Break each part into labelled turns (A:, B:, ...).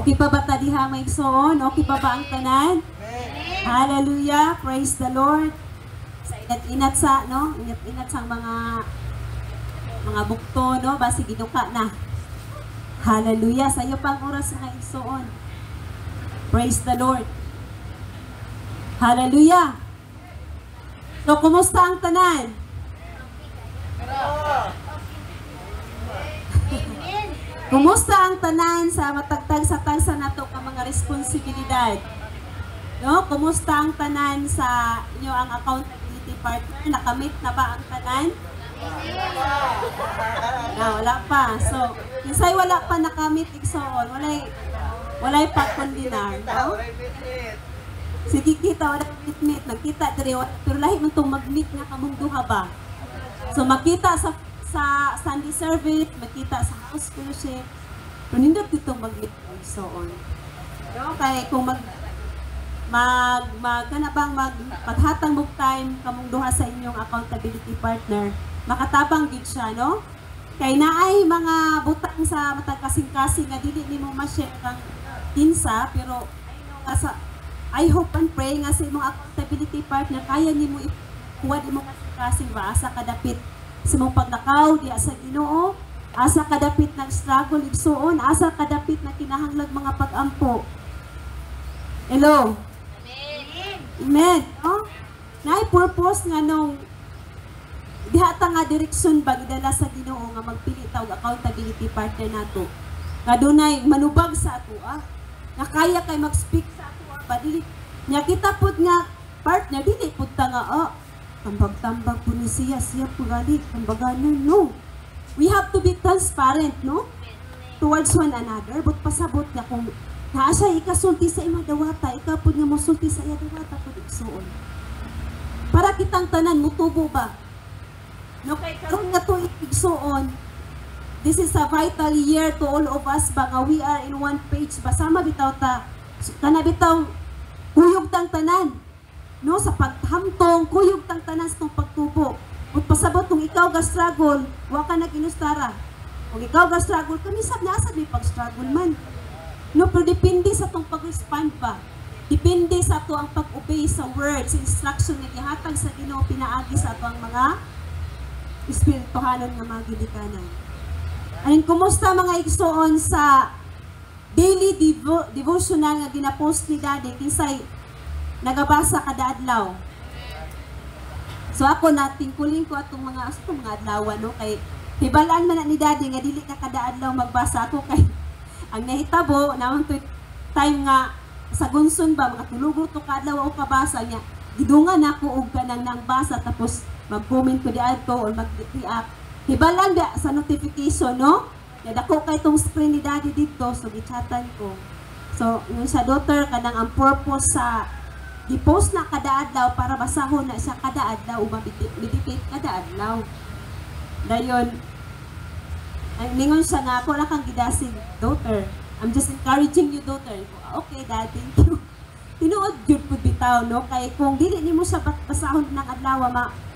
A: Okay pa ba ta diha may igsoon? Okay pa ba ang tanan? Hallelujah, praise the Lord. Sa inat-inat sa no, inat-inat sa mga bukto no, basi giduka na. Hallelujah, sa iyo pang oras nga igsoon. Praise the Lord. Hallelujah. So kumusta ang tanan? Kumusta ang tanan sa matagtag sa tagsa nato ka mga responsibilidad? No, kumusta ang tanan sa inyo ang accountability partner? Nakamit na ba ang tanan? Wala pa. So, kinsay wala pa nakamit igsoon, walay pa kondinar, no? Sige kita wala meet, nagkita diri pero lahi man tong mag-meet nga kamong duha ba. So makita sa Sunday service, makita sa house fellowship. Pero nindot ditong mag-meet igsoon. No, kay kung maghatang mo time kamong duha sa inyong accountability partner, makatabang gid siya, no? Kay naay mga butang sa matag kasing-kasing nga dili nimo ma-share kang kinsa, pero I hope and pray nga sa imong accountability partner kaya nimo ikuha nimo kasing-kasing ba asa kadapit sa imong paglakaw diya sa Ginoo, asa kadapit ng struggle igsoon, asa kadapit na kinahanglag mga pag-ampo. Hello. Amen. No? Naay purpose nga nung diha ta nga direksyon ba gidala sa Ginoo nga magpili ta og accountability partner nato. Kadunay manubag sa ato nga kaya kay mag-speak sa ato ba dili nya kita pud nga partner dili pud ta nga tambag-tambag po ni siya pugali tambaganon, no. We have to be transparent, no, towards one another, but pasabot nga kung naa siya ikasulti sa imong dawata, ikaw pud nga mosulti sa iya dawata pud igsoon. Para kitang tanan mutubo ba? No, kay karon nga to igsoon, this is a vital year to all of us ba nga we are in one page ba sama bitaw ta kana bitaw kuyog tang tanan, no, sa paghamtong kuyog tang tanan sa tong pagtubo. Ug pasabot kung ikaw ga struggle, wa ka naginustara. Kung ikaw ga struggle, kami sab na asa may pag-struggle man. No, pero depende sa tong pag-respond ba. Depende sa ato ang pag-obey sa words, sa instruction na gihatag sa Ginoo pinaagi sa ato ang mga espirituhanon nga mga gilikanan. Anin, kumusta mga igsoon sa daily devotional nga ginapost ni Daddy kinsay nagabasa kada adlaw? So ako natingkulin ko atong mga adlawan, no, kay hibalaan man na ni Daddy nga dili na kada adlaw magbasa ako kay ang nahitabo naman to time nga sa gunson ba mga tulugro to kadlaw o kabasa niya gidungan ako og kanang nangbasa tapos mag-comment ko di adto or mag-react. Hibalan ba sa notification, no? Dako kay tong screen ni Daddy dito, so gichatan ko. So, yun sa daughter, kanang ang purpose sa i-post na kada adlaw para basahon na siya kada adlaw o meditate kada adlaw. Dayon, ang ningon siya nga, ako na kang gidasig, daughter. I'm just encouraging you, daughter. Okay, Dad, thank you. Tinuod yun po bitaw, no? Kaya kung dili nimo siya basahon ng adlaw,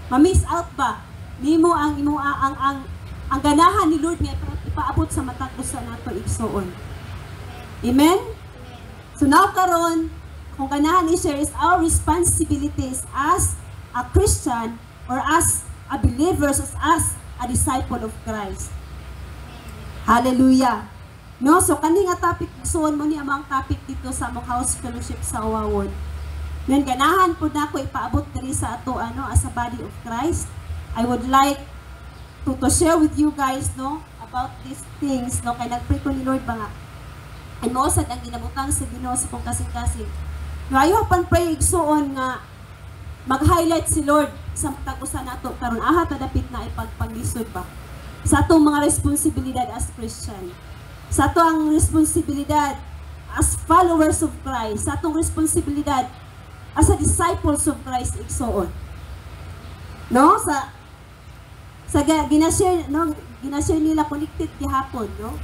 A: ma-miss out ba? Nimo ang ganahan ni Lord nga ipaabot sa matagos sa nato igsoon. Amen? So now karon, kung ganahan i-share is our responsibilities as a Christian or as a believer, as a disciple of Christ. Hallelujah. No, so kani nga topic igsoon mo ni amang topic dito sa among house fellowship sa Wawon. Ngayon ganahan po na ko ipaabot diri sa ato as a body of Christ. I would like to share with you guys, no, about these things, no, kay nagpray ko ni Lord ba nga. And moosad ang ginabutang sa Ginoo sa kong kasing-kasing. No, I hope and pray igsoon nga mag-highlight si Lord sa matag-usa nato karon aha ta dapit na ipagpanglisod ba sa atong mga responsibilidad as Christian. Sa ato ang responsibilidad as followers of Christ, sa atong responsibilidad as a disciples of Christ igsoon. No, sa ginashare nila connected gihapon, no?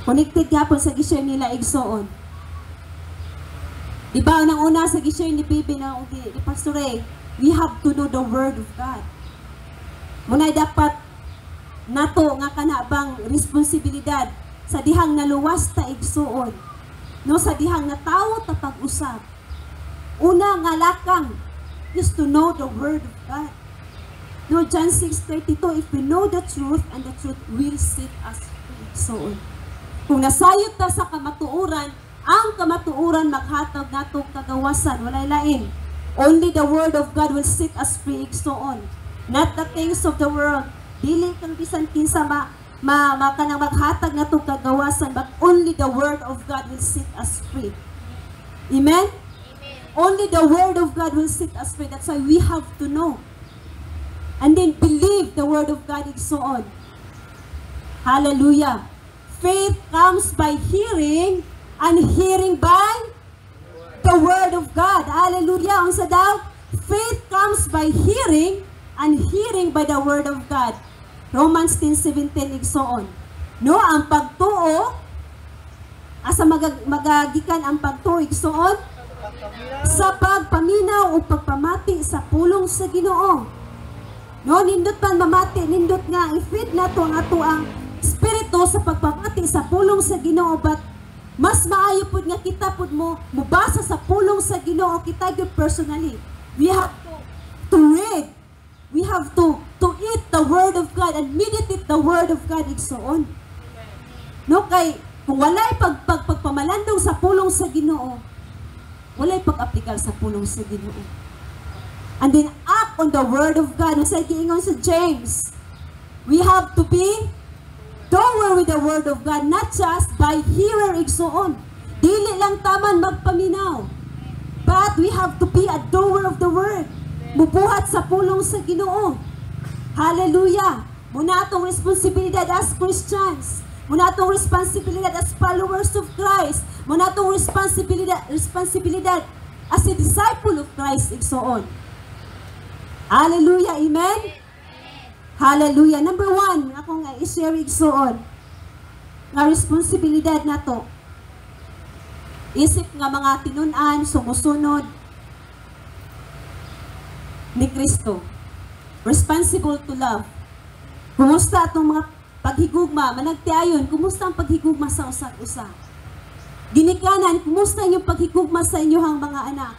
A: Connected gihapon sa gishare nila igsoon. Diba nang una sa gishare ni Bibi na ni Pastor Ray, we have to know the word of God. Munay dapat nato nga kanabang responsibilidad sa dihang naluwas ta igsuon. No, sa dihang natawo ta pag-usab. Una nga lakang is to know the Word of God. No, John 6:32, if we know the truth, and the truth will set us free. So, kung nasayod ta sa kamatuoran, ang kamatuoran maghatag natong kagawasan, walay lain. Only the Word of God will set us free. So on. Not the things of the world. Dili kang bisan kinsa kanang maghatag natong kagawasan, but only the Word of God will set us free. Amen? Only the Word of God will set us free. That's why we have to know. And then believe the Word of God and so on. Hallelujah. Faith comes by hearing, and hearing by the Word of God. Hallelujah. Ang sa daw, faith comes by hearing, and hearing by the Word of God. Romans 10:17 and so on. No, ang pagtuo, asa magagikan ang pagtuo and so on? Sa pagpaminaw o pagpamati sa pulong sa Ginoo. No, nindot man mamati, nindot nga i-feed nato ang ato ang spirito sa pagpamati sa pulong sa Ginoo, but mas maayo pud nga kita pud mo mubasa sa pulong sa Ginoo kita gyud personally. We have to read. We have to eat the Word of God and meditate the Word of God and so on. No, kay kung walay pagpamalandong sa pulong sa Ginoo, walay pag-aplikal sa pulong sa Ginoo. And then act on the Word of God. Sa giingon sa James, we have to be doer with the Word of God, not just by hearer igsoon. Dili lang taman magpaminaw, but we have to be a doer of the Word. Mubuhat sa pulong sa Ginoo. Hallelujah. Muna atong responsibilidad as Christians. Muna atong responsibilidad as followers of Christ. Muna atong responsibilidad as a disciple of Christ igsoon. Hallelujah. Amen? Hallelujah. Number 1, akong i-share igsoon nga responsibilidad na to. Isip nga mga tinun-an, sumusunod ni Kristo. Responsible to love. Kumusta atong mga paghigugma? Managtiayon, kumusta ang paghigugma sa usag-usa? Ginikanan, kumusta yung paghigugma sa inyohang mga anak?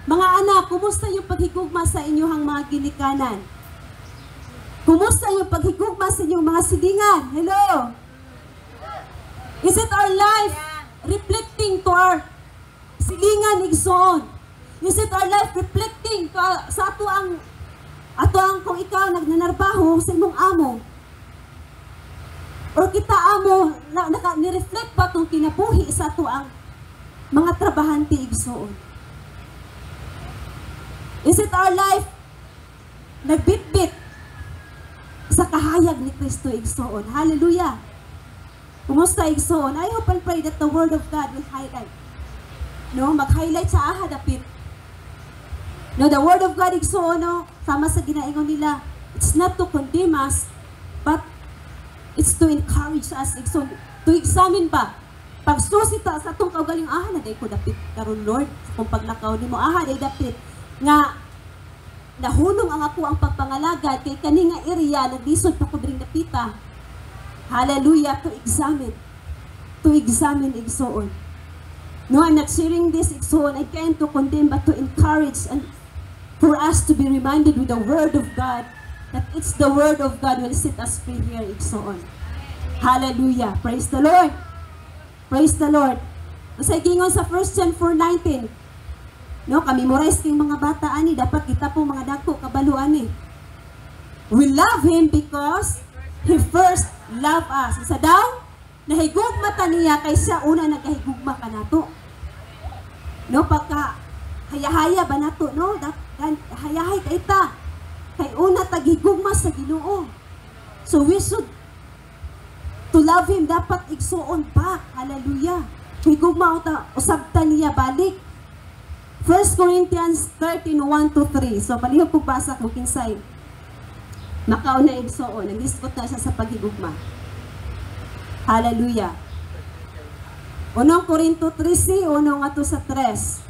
A: Mga anak, kumusta yung paghigugma sa inyohang mga ginikanan? Kumusta yung paghigugma sa inyong mga silingan? Hello? Is it our life reflecting to our silingan igsoon? Is it our life reflecting to sa ato ang kung ikaw nagnanarbaho sa imong amo? Or kita amo ni-reflect pa itong kinabuhi sa ato ang mga trabahante igsoon? Is it our life nagbitbit sa kahayag ni Kristo igsoon? Hallelujah! Kumusta igsoon? I hope and pray that the Word of God will highlight. No, mag-highlight sa aha dapit. No, the Word of God igsoon, no, sama sa ginaingon nila, it's not to condemn us, but it's to encourage us igsoon. To examine ba? Pagsusita sa atong kaugaling aha na day ko dapit karon Lord, kung paglakaw nimo aha day dapit nga nahunong ang ako ang pagpangalagad kay kani nga area naglisod pa ko dring dapita. Hallelujah. To examine igsoon. No, I'm not sharing this igsoon again to condemn, but to encourage and for us to be reminded with the Word of God that it's the Word of God will set us free here igsoon. Hallelujah. Praise the Lord. Praise the Lord. Sa gingon sa 1 John 4:19, no, kami-memorize kayong mga bata ani, dapat kita po mga dagko kabaluan ni. We love Him because He first loved us. Isa daw, nahigugma ta niya kay siya una nagahigugma ka nato. No, pagka hayahaya ba nato, no? Hayahay kay ta. Kay una taghigugma sa Ginoo. So we should to love Him, dapat igsuon pa. Hallelujah. Higugma ta, usab ta niya balik. 1 Corinthians 13:1-3. So, palihog po basa mo kinsay. Makauna igsoon. Nag-discuss na siya sa paghigugma. Hallelujah. 1 Corinto 13, 1 nga to sa 3.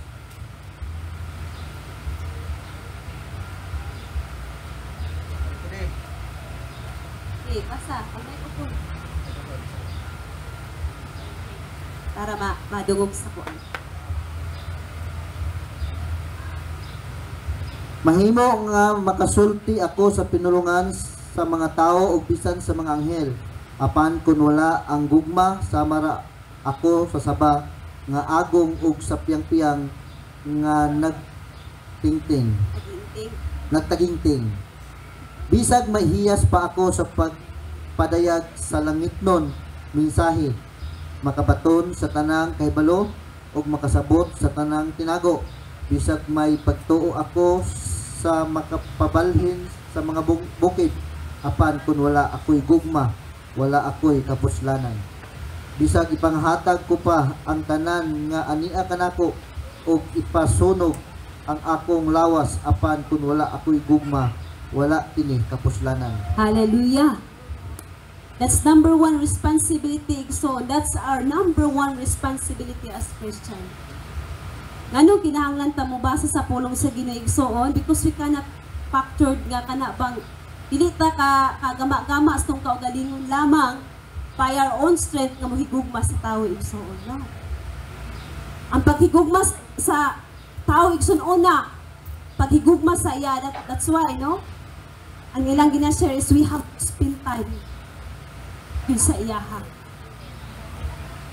A: Okay, basa. Okay, para madungog sa kuan.
B: Mahimo nga makasulti ako sa pinulungan sa mga tao ug bisan sa mga anghel. Apan kun wala ang gugma, samara ako sa saba nga agong ug sa piyang-piyang nga nagtagingting. Bisag mahiyas pa ako sa pagpadayag sa langitnon mensahe, makabaton sa tanang kahibalo ug makasabot sa tanang tinago. Bisag may pagtuo ako sa makapabalhin sa mga bukid, apan kun wala ako'y gugma, wala ako'y kapuslanan. Bisag ipanghatag ko pa ang tanan nga ania kanako ug ipasunog ang akong lawas, apan kun wala ako'y gugma, wala kini kapuslanan.
A: Hallelujah. That's number one responsibility. So that's our number one responsibility as Christian. Ngano kinahanglan ta mo basa sa pulong sa Ginoo igsoon, because we cannot factored nga kana bang dili ta kagama-gama sa tong kaugalingon lamang by our own strength nga mohigugma sa tawo igsoon, no? Ang paghigugma sa tawo igsoon una, paghigugma sa iya, that's why, no? Ang ilang gina-share is we have to spend time yun sa iya, ha?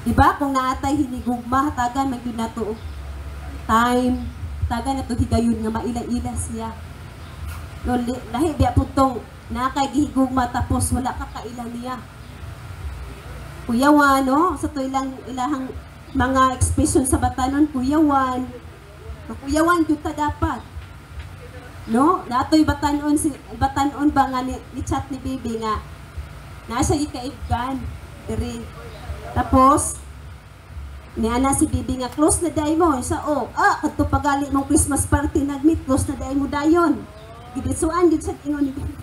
A: Diba? Kung naatay hinigugma, hatagan magyud nato time, hatagan nato higayon nga maila-ila siya. No, lahi biya putong nakay gihigugma tapos wala ka kailang niya. Kuyawan, no? Sa to ilahang mga expression sa batanon, kuyawan. Kuyawan jud ta dapat. No? Natoy batanon ba nga ni chat ni Bibi nga nasa ikaibgan diri. Tapos niana si Bibi nga close na day mo sa kadto pagali mong Christmas party nagmeet, close na day mo dayon. Gibisuan gid sa ingon ni Bibi.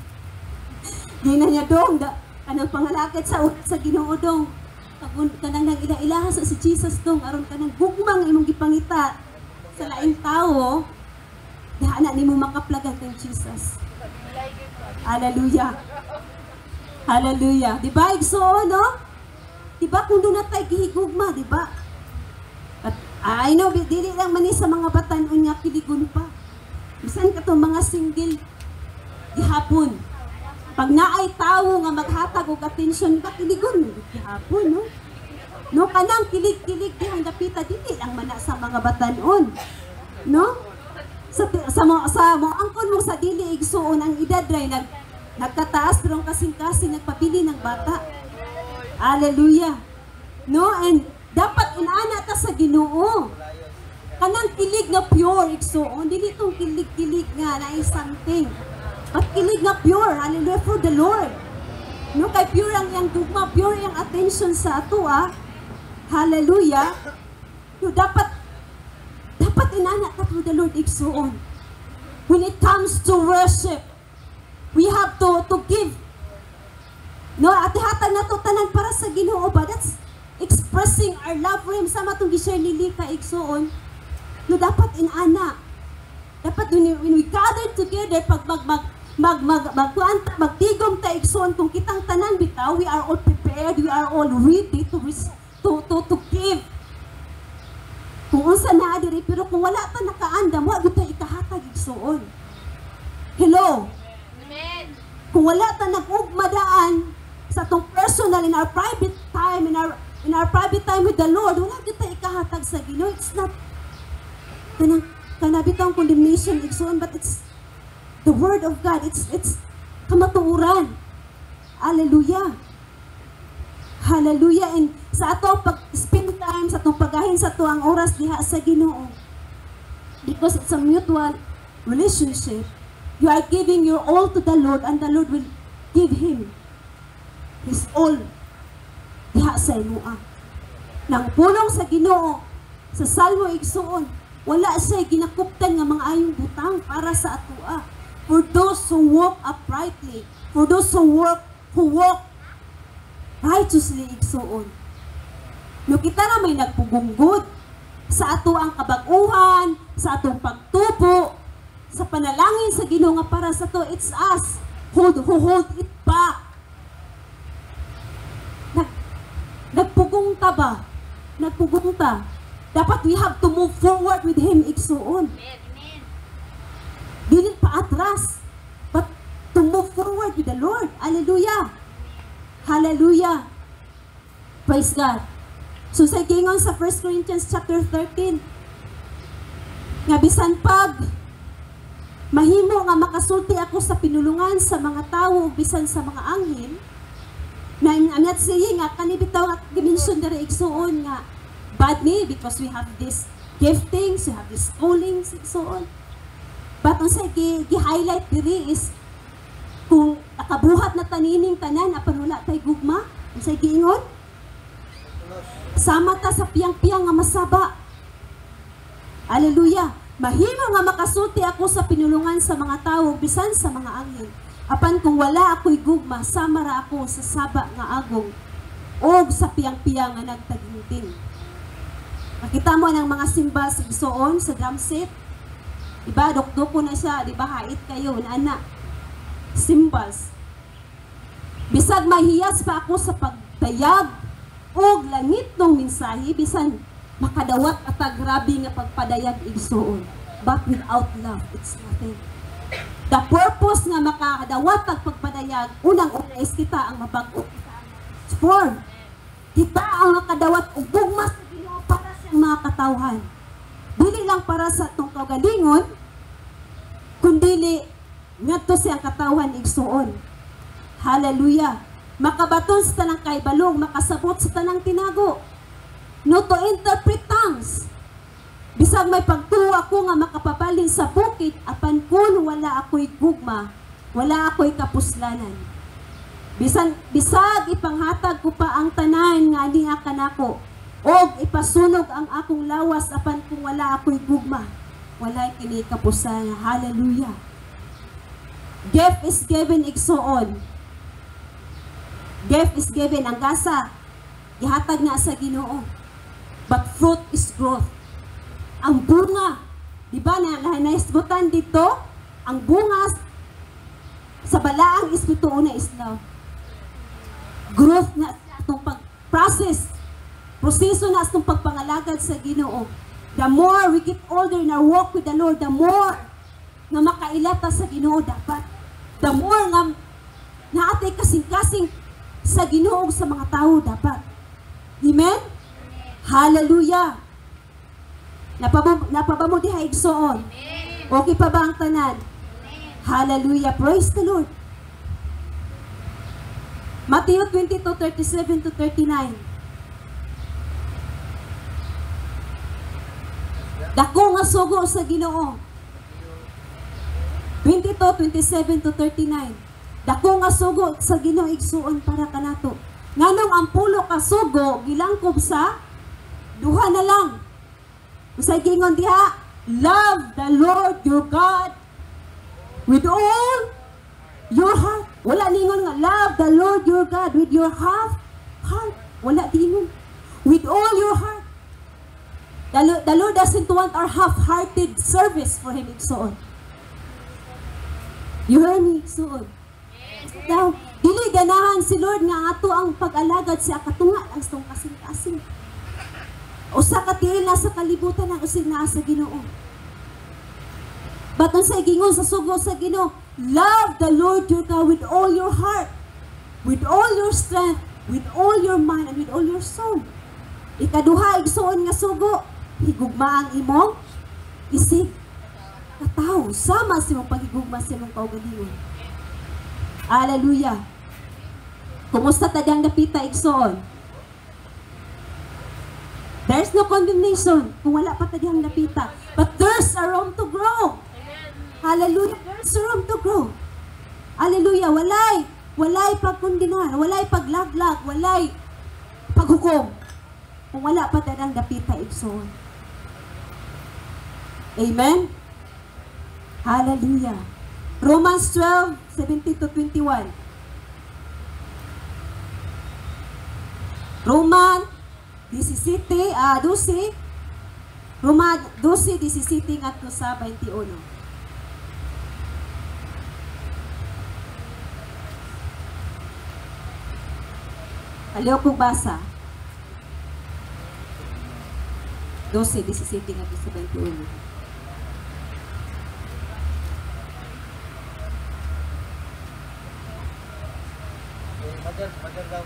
A: Di na niya dong kanang pangalakit sa Ginoo dong. Kanang nag-ilaha sa si Jesus dong aron kanang gugmang imong gipangita sa laing tawo. Diha na nimo makaplagan kang Jesus. Hallelujah. Hallelujah. Diba igsoon, no? Diba kung doon na tayo gihigugma, diba? At I know, dili lang mani sa mga batanon nga kiligon pa. Bisan ka itong mga single gihapon. Pag naay tawo nga maghatag og atensyon ka, kiligon gihapon, no? No, kanang kilig-kilig dihang dapita, dili lang mana sa mga batanon. No? Sa mo angkon mo sa dili igsuon ang edad ray nagkataas pero kasing-kasing nagpabili ng bata. Hallelujah. No, and dapat inaana ta sa Ginoo. Kanang kilig nga pure igsuon, dili tong kilig-kilig nga na something. But kilig nga pure, hallelujah, for the Lord. No, kay pure ang yang dugma, pure ang attention sa ato, hallelujah. No, dapat inaana ta to the Lord igsuon. When it comes to worship, we have to give. No, at hatag na to tanan para sa Ginoo ba? That's expressing our love for Him. Sama itong gishare ni Lika igsuon. No, dapat inaana. Dapat when we gather together, pag magtigom ta igsuon, kung kitang tanan bitaw, we are all prepared, we are all ready to give. Kung unsa na diri, pero kung wala ta nakaandam, wa gyud ta ikahatag igsuon. Hello. Amen. Kung wala ta nag-ugmadaan sa tong personal in our private time, in our private time with the Lord, wala gyud ta ikahatag sa Ginoo. It's not kanabitang condemnation igsuon, but it's the word of God. It's kamatuoran. Hallelujah. Hallelujah. And sa ato pag-spend time, sa atong pagahin sa ato ang oras diha sa Ginoo. Because it's a mutual relationship. You are giving your all to the Lord and the Lord will give Him His all diha sa imoa. Nang pulong sa Ginoo, sa Salmo igsuon, wala siya ginakuptan nga mga ayong butang para sa atua. For those who walk uprightly, for those who walk righteously igsuon. No, kita na may nagpugunggod sa ato ang kabag-uhan, sa atong pagtubo, sa panalangin sa Ginoo nga para sa to. It's us who hold it back. Nagpugong ta ba? Nagpugong ta. Dapat we have to move forward with Him, igsuon. Dili pa atras, but to move forward with the Lord. Hallelujah. Hallelujah. Praise God. So sa gingon sa 1 Corinthians chapter 13, nga bisan pag mahimo nga makasulti ako sa pinulungan sa mga tawo ug bisan sa mga anghel, na I'm not saying nga kanibitaw nga dimension diri igsuon nga bad me because we have this giftings, we have this callings igsuon. But ang sa gi-highlight diri is kung nakabuhat na tanining tanan apan wala tay gugma, ang sa giingon sama ta sa piyang-piyang nga masaba. Hallelujah. Mahimo nga makasulti ako sa pinulungan sa mga tawo bisan sa mga anghel. Apan kung wala ako'y gugma, sama ra ako sa saba nga agong o sa piyang-piyang nga nagtaginting. Nakita mo ng mga simbas igsuon sa drum set. Diba, dukduko na siya, diba, hait kayo, na simbas. Bisag mahiyas pa ako sa pagtayag o langit ng mensahe, bisan makadawat at grabe nga pagpadayag igsuon. But without love, it's nothing. The purpose nga makadawat at pagpadayag, unang-una is kita ang mabag-o. For, kita ang makadawat o gugma sa Ginoo para sa mga katawhan. Dili lang para sa itong kagalingon, kundi ngadto siyang katawhan igsuon. Hallelujah. Makabaton sa tanang kaibalong, makasabot sa tanang tinago. No to interpret tongues. Bisag may pagtuo ako nga makapabalin sa bukid, apan kun wala ako'y gugma, wala ako'y kapuslanan. Bisag ipanghatag ko pa ang tanan nga niya kanako, og ipasunog ang akong lawas, apan kung wala ako'y gugma, wala kini kapuslanan. Hallelujah. Gift is given igsuon. Gift is given, ang gasa, gihatag na sa Ginoo. But fruit is growth. Ang bunga, di ba na naisgutan dito, ang bunga sa balaang espiritu una is love. Growth na itong pag-process, proseso na itong pagpangalagad sa Ginoo. The more we get older in our walk with the Lord, the more nga makailata sa Ginoo dapat. The more nga naatay kasing-kasing sa Ginoo sa mga tao dapat. Amen? Hallelujah. Napaba mo diha igsoon. Okay pa ba ang tanan? Hallelujah. Praise the Lord. Matthew 22:37 to 39. Dako nga sugo sa Ginoo. 22:27 to 39. Dako nga sugo sa Ginoo igsuon para kanato. Nganong ang pulo ka sugo gilangkob sa duha na lang. Usay gingon diha, love the Lord your God with all your heart. Wala ningon nga love the Lord your God with your half heart. Wala dingon. With all your heart. The Lord doesn't want our half-hearted service for Him igsuon. You heard me igsuon. Now, dili ganahan si Lord nga ato ang pag-alagad siya katunga ang itong kasing-kasing. Usa ka tiil na sa kalibutan ang usig naa sa Ginoo. Baton sa gingon sa sugo sa Ginoo, love the Lord your God with all your heart, with all your strength, with all your mind, and with all your soul. Ikaduha, igsuon nga sugo, higugma ang imong isig. Kataw, sama sa imong paghigugma sa imong kaugalingon. Hallelujah. Kumusta tadyang napita igsuon? There's no condemnation kung wala pa tadyang napita. But there's a room to grow. Hallelujah. There's a room to grow. Hallelujah. Walay pagkundinan, walay paglaglag, walay paghukom. Kung wala pa tadyang napita igsoon. Amen? Hallelujah. Romans 12:17 to 21. Roman 12, Roma 12:17 ngadto sa 21. Aliw ko basa. 12, 17 nga sa 21.
B: Madal daw.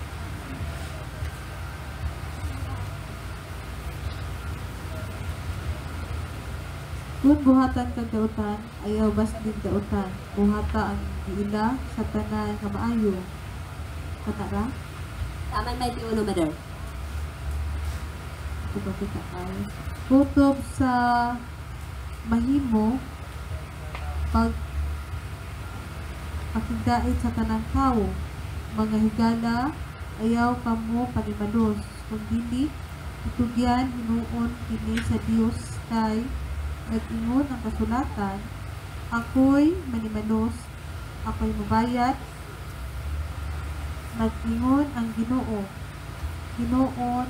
C: Kung buhatan kag dautan, ayaw bas din dautan. Buhata ang giila sa tanan nga maayo. Katara?
A: Tama may tiuno, mother.
C: Ito ba kita ay? Kutob sa mahimo, pag pakigdait sa tanang tao, mga higala, ayaw kamo panimalos. Kung dili, itugyan, hinuon, kini sa Dios kay nag-ingon ang kasulatan, ako'y manimalos, ako'y mabayad, nag-ingon ang Ginoo, Ginoon,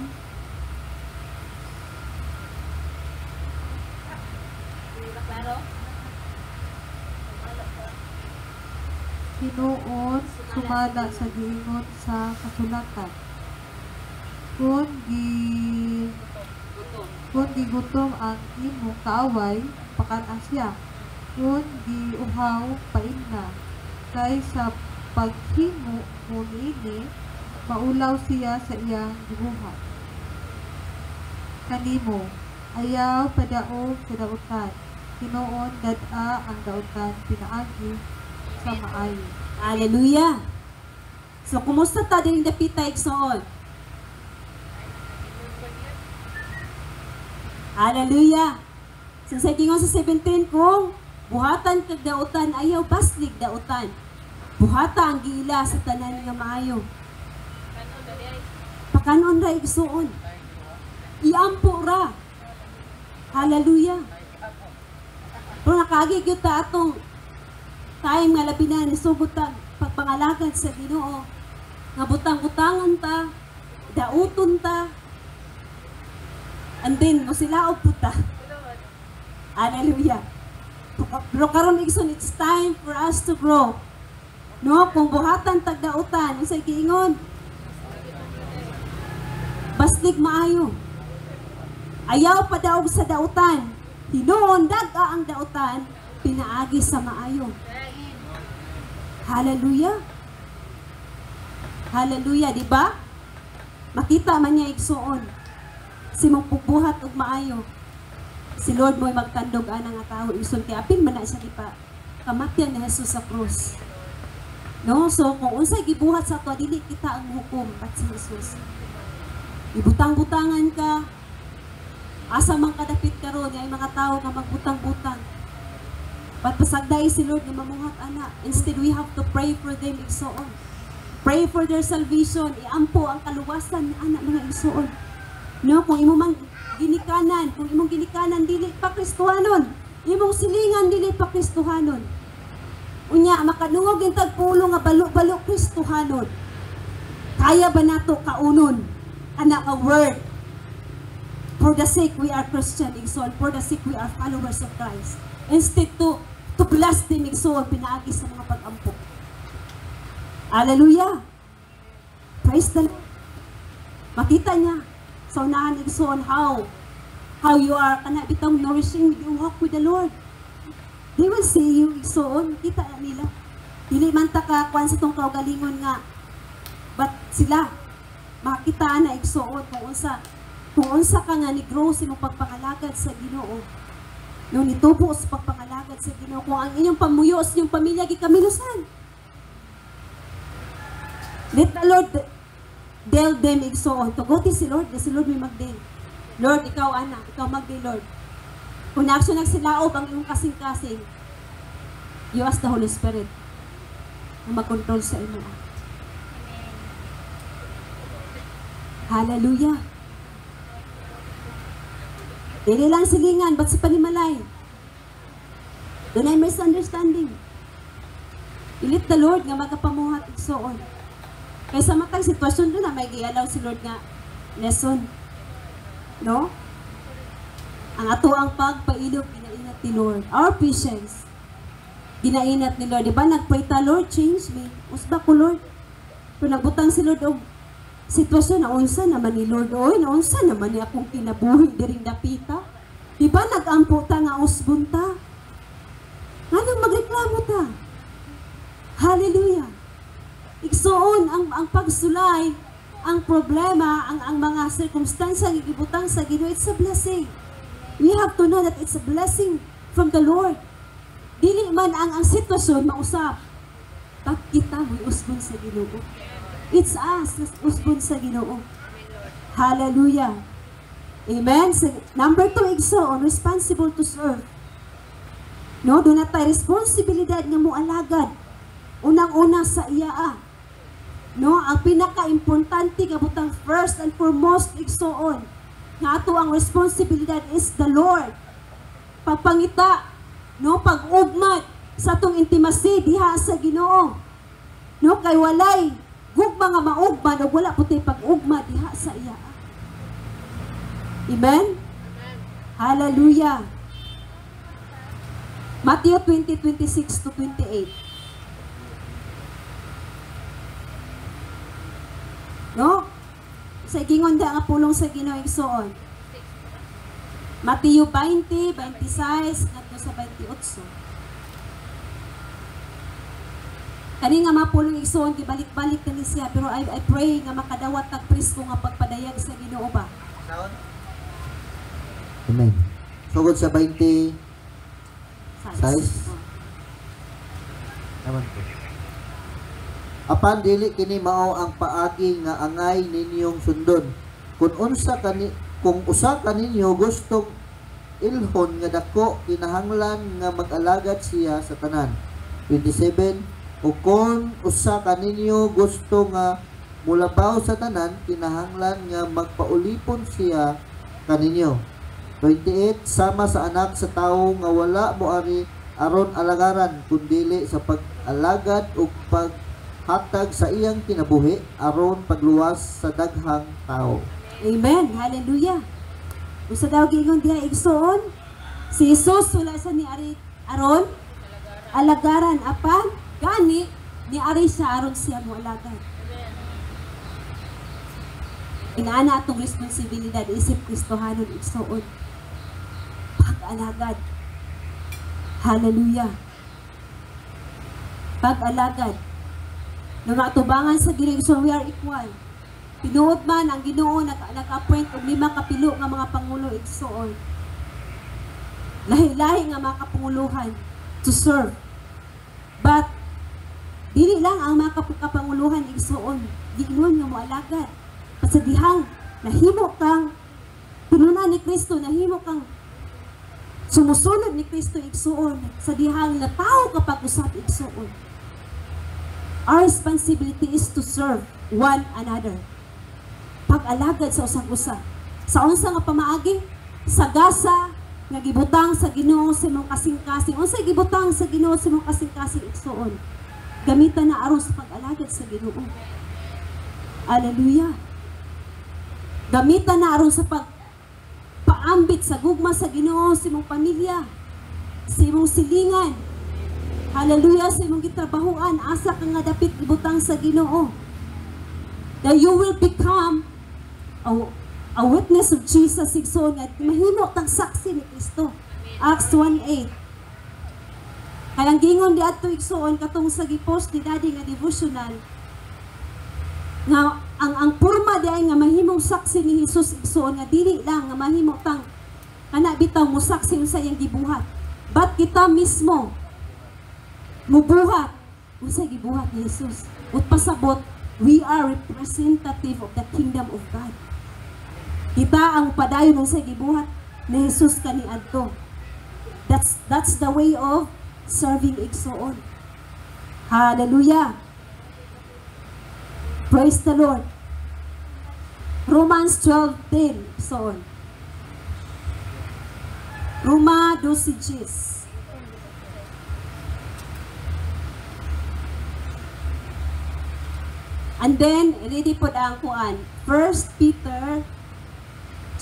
C: Ginoon, sumala sa giingon sa kasulatan. Kung gigutom ang imong kaaway, pakana siya. Kung giuhaw, pain na. Kay sa paghimo mo niini, maulaw siya sa iyang gibuhat. Kanimo, ayaw padaog sa dautan. Hinoon dad-a ang dautan pinaagi sa maayo.
A: Hallelujah! So, kumusta ta din dapita igsoon? Hallelujah! So, sa gingon sa 17 kung buhatan kag dautan, ayaw baslig dautan. Buhata ang giila sa tanan nga maayo. Pakanon ra igsoon. Iampo ra. Hallelujah! Pero nakagigit ta atong time nga labi na nisugutan pagpangalagad sa Ginoo nga butang-butangan ta, dauton ta, and then musilaog po ta. Hallelujah. Pero karon igsoon, it's time for us to grow. No, kung buhatan tagdautan, unsay giingon? Baslig maayo. Ayaw padaog sa dautan. Hinuon dag-a ang dautan, pinaagi sa maayo. Hallelujah. Hallelujah, di ba? Makita man niya igsuon. Si mong pugbuhat og maayo. Si Lord mo'y magtandog ana nga tawo igsuon kay apil man na siya di pa kamatyan ni Jesus sa krus. No, so kung unsay gibuhat sa ato dili kita ang hukom pat si Jesus. Ibutang-butangan ka. Asa man kadapit karon ay mga tawo nga magbutang-butang. But pasagday si Lord nga mamuhat ana. Instead, we have to pray for them igsoon. Pray for their salvation. Iampo ang kaluwasan ni anak mga igsoon. No, kung imo mang ginikanan, kung imong ginikanan dili pa Kristohanon, imong silingan dili pa Kristohanon. Unya makanungog yung tagpulo nga balo-balo Kristohanon. Kaya ba nato kaunon ana a word? For the sake we are Christian igsoon, for the sake we are followers of Christ. Instead to bless them igsoon, pinaagi sa mga pag-ampo. Hallelujah! Praise the Lord. Makita niya sa unahan igsoon how you are bitang nourishing your walk with the Lord. They will see you igsoon, kita nila. Dili man ta ka kwan sa tong kaugalingon nga, but sila makita na igsoon kung unsa ka nga ni grow sa imong pagpangalagad sa Ginoo. No, nitubo sa pagpangalagad sa Ginoo, kung ang inyong pamuyo sa inyong pamilya gikamilusan. Let the Lord tell them igsoon. Tuguti si Lord may magding. Lord, ikaw anak, ikaw magding Lord. Kung nagsyo nagsilaob ang iyong kasing-kasing, you ask the Holy Spirit na mag-control sa imo. Hallelujah. Dili lang silingan, but sa panimalay. Doon ay misunderstanding. Ilit the Lord nga magapamuhat igsoon. Kaya sa matang sitwasyon doon na may gialaw si Lord nga lesson. No? Ang ato ang pagpailog, ginainat ni Lord. Our patience, ginainat ni Lord. Diba nagpray ta, Lord, change me. Usba ko, Lord. Kung nagbutang si Lord, sitwasyon na unsa naman ni Lord, oy, na unsa naman ni akong kinabuhi diring dapita. Di ba nag-ampo ta nga usbon ta? Anong magreklamo ta? Hallelujah. Igsuon ang pagsulay, ang problema, ang mga circumstance nga gibutang sa Ginoo, it's a blessing. We have to know that it's a blessing from the Lord. Dili man ang sitwasyon mausap. Tak kita may usbon sa Ginoo. It's us, usbon sa Ginoo. Hallelujah. Amen. So, number 2, igsoon, responsible to serve. No, doon na tayo responsibilidad nga mo alagad. Unang-una sa iya. No, ang pinaka-importante nga butang first and foremost igsoon nga ato ang responsibilidad is the Lord. Pagpangita, no, pag-ugmat sa atong intimacy diha sa Ginoo. No, kay walay gugma nga maugman o wala puti pag-ugma diha sa iya. Amen? Hallelujah. Matthew 20:26-28. No? Sa gingon da nga pulong sa Ginoo igsoon. Matthew 20:26 ngadto sa 28. Kani nga mapulong igsoon gibalik-balik kani siya, pero I pray nga makadawat tag prisko nga pagpadayag sa Ginoo ba.
B: Amen. Sugod sa 20
A: Size.
B: naman po. Apan dili kini mao ang paagi nga angay ninyong sundon. Kung usa kaninyo gustong ilhon nga dako, kinahanglan nga mag-alagad siya sa tanan. 27. O kung usa kaninyo gusto nga mulabaw sa tanan, kinahanglan nga magpaulipon siya kaninyo. 28. Sama sa anak sa tawo nga wala moari aron alagaran, kundili sa pag-alagad o paghatag sa iyang kinabuhi aron pagluwas sa daghang tao.
A: Amen. Hallelujah. Usa daw gingon diha igsoon, si Jesus wala sa ni aron alagaran, apan gani ni ari siya aron siya mo alagad. Inaana atong responsibilidad isip Kristohanon igsoon. Pag-alagad. Hallelujah. Pag-alagad. Nung atubangan sa Ginoo, so we are equal. Tinuod man ang Ginoo nag-appoint og 5 kapilo nga mga pangulo igsoon. Lahi-lahi nga mga kapanguluhan to serve. But dili lang ang mga kapanguluhan igsoon, diingon nga moalagad. Pasadihang nahimo kang tununan ni Kristo, nahimo kang sumusunod ni Kristo igsuon, sa dihang na tao kapag usap igsuon. Our responsibility is to serve one another. Pag-alagad sa usag-usa. Sa unsa nga pamaagi, sa gasa nga gibutang sa Ginoo sa imong kasing-kasing. Unsa gibutang sa Ginoo sa imong kasing-kasing igsuon? Gamitan na aron sa pag-alagad sa Ginoo. Hallelujah. Gamitan na aron sa paambit sa gugma sa Ginoo sa imong pamilya, sa imong silingan. Hallelujah, sa imong gitrabahuan, asa ka nga dapit ibutang sa Ginoo. That you will become a witness of Jesus igsoon nga mahimo tang saksi ni Kristo. Acts 1:8. Kayang gingon di adto igsoon katong sa gipost ni Daddy nga devotional nga ang purma di ay nga mahimong saksi ni Jesus igsoon nga dili lang nga mahimo tang kana bitaw mo saksi unsa iyang gibuhat, but kita mismo mubuhat unsa gibuhat ni Jesus. Ug pasabot, we are representative of the kingdom of God. Kita ang padayon unsa gibuhat ni Jesus kaniadto. That's the way of serving igsoon. Hallelujah. Praise the Lord. Romans 12:10. So on. Roma 12:10. And then, ready po ang kuan. 1 Peter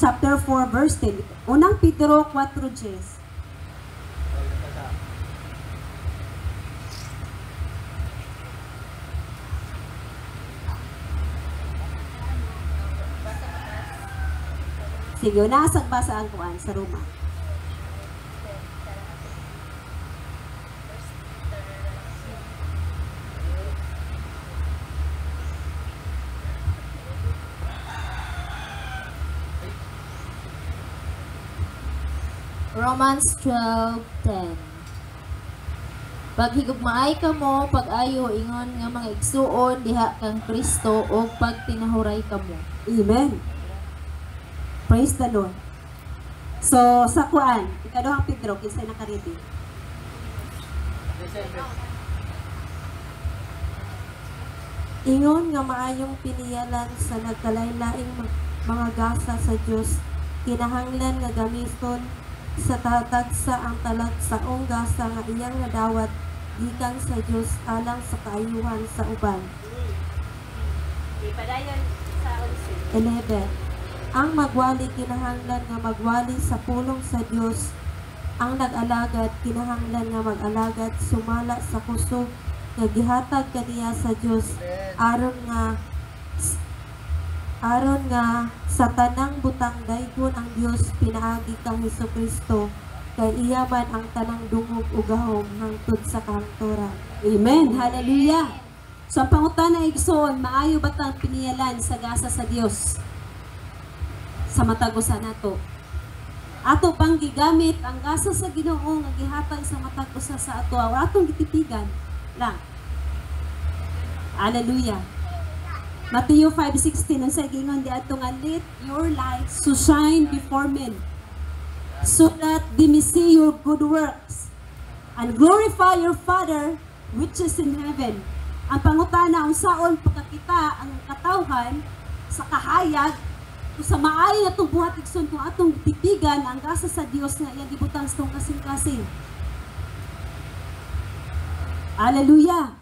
A: chapter 4 verse 10. Unang Pedro 4:10. Sige, nasag basa ang kuan sa Roma.
D: Romans 12:10. Paghigugmaay kamo, pag-ayo ingon nga mga igsuon diha kang Kristo o pagtinahuray kamo.
A: Amen. Praise the Lord. So, sa kuan, ikaduhang Pedro, kinsay nakaredy.
C: Ingon nga maayong piniyalan sa nagkalain-laing mga gasa sa Dios, kinahanglan nga gamiton sa tatagsa ang talagsaong gasa nga iyang nadawat gikan sa Dios alang sa kaayuhan sa uban.
A: Ipadayon sa
C: 11. Ang magwali kinahanglan nga magwali sa pulong sa Dios. Ang nag-alagad kinahanglan nga mag-alagad sumala sa kusog nga gihatag kaniya sa Dios aron nga sa tanang butang daygon ang Dios pinaagi kang Hesukristo kay iya man ang tanang dungog ug gahom hangtod sa kahangturan.
A: Amen. Hallelujah. So, ang pangutana igsoon, maayo ba tang piniyalan sa gasa sa Dios? Sa matagusan nato. Ato pang gigamit ang gasa sa Ginoo nga gihatag sa matagusa sa ato. Atong gititigan lang. Hallelujah. Matthew 5:16 ang sa gingon di ato nga let your light so shine before men so that they may see your good works and glorify your Father which is in heaven. Ang pangutana unsaon pagkakita ang katawhan sa kahayag o sa maayo atong buhat igsoon kung atong titigan ang gasa sa Dios nga iyang gibutang sa tong kasing-kasing. Hallelujah.